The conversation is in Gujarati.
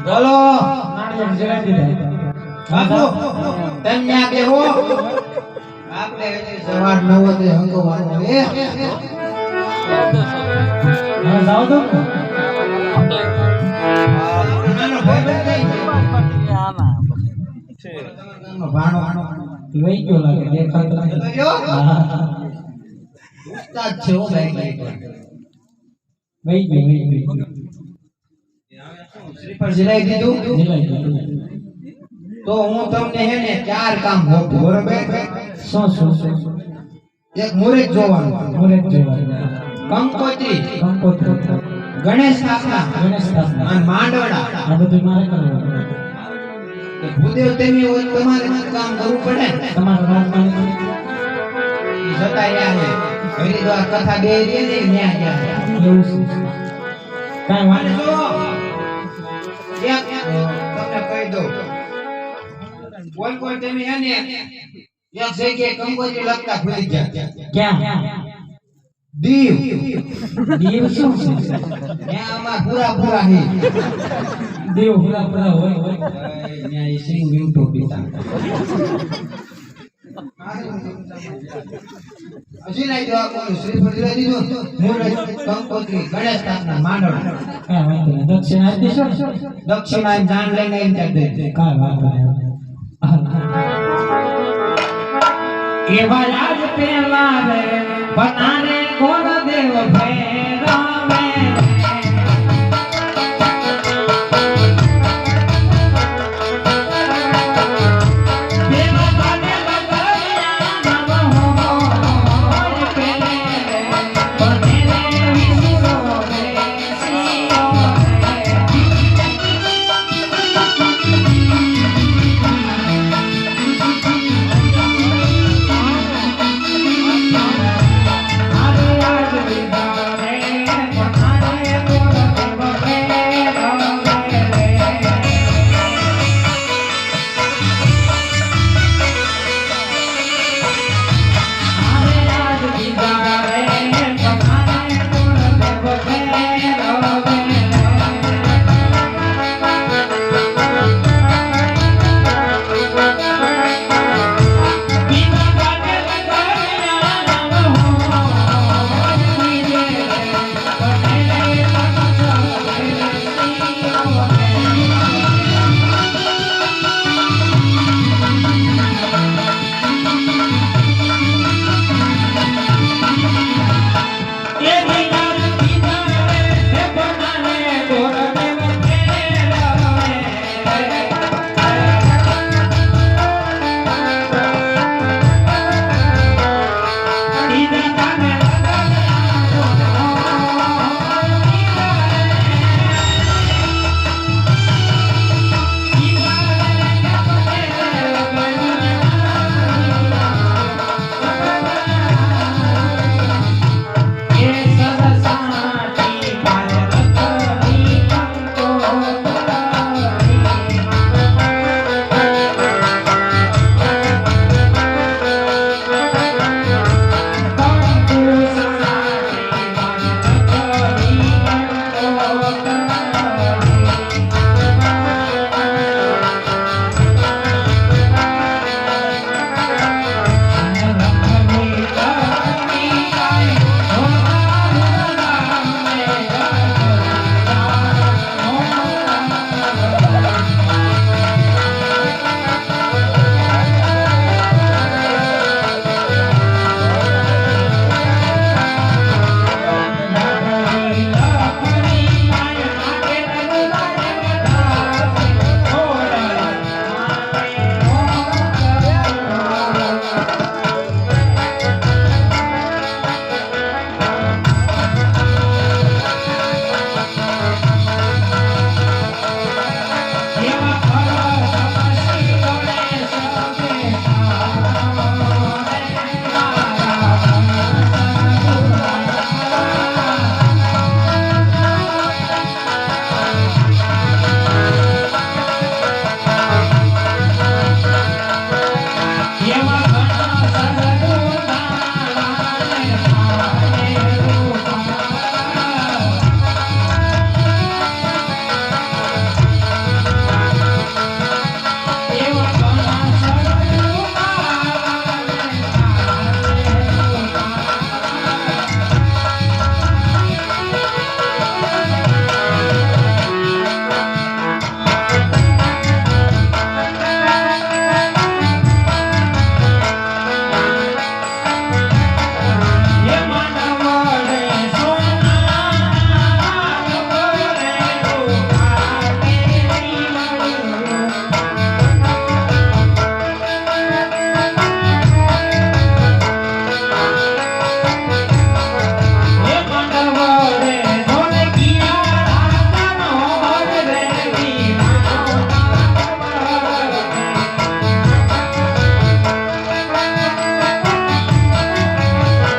બોલો નાણિયા જગાડી દીધા બાપુ તમે આ બેહો આપણે સવાર 9 વાગે હંગવાનો હે હવે જાવ તો નાનો ભાઈ છે ભાણો વઈ ગયો લાગે દેખાતો નથી ઉસ્તાદ છે ઓ ભાઈ વઈ ગયો શ્રીફળ જલાઈ દીધું તો હું તમને હે ને 4 કામ આપું બરોબર એક મુરત જોવાનું કંકોત્રી ગણેશ સ્થાપના અને માંડવડા આ બધું મારે કરવાનું ભૂદેવ તેમી હોય તમારે કામ કરવું પડે તમારું કામ મારે જતા રહ્યા છે હરિદ્વાર કથા બે રે ને ન્યા ગયા એવું છે કાઈ વાંધો એક તમને કહી દઉં કોઈ તમે હે ને એક જગ્યાએ કંકોત્રી લખતા ભૂલી ગયા ક્યાં દીવ દીવ શું છે ત્યાં આમાં પૂરા હે દીવ પૂરા હોય ત્યાં ઈ સિંગ મીઠો પીતા હજી નહીં જો આપણું શ્રીફળ જઈ દીધું મુરત કંકોત્રી ગણેશ સ્થાપના માંડવડા દક્ષિણ આપી દેશો દક્ષિણ આમ જાન લઈને એમ કરી દે કાઈ વાત નહીં એવા રાજ પેલા રે બનાને ગોળ દેવ ભે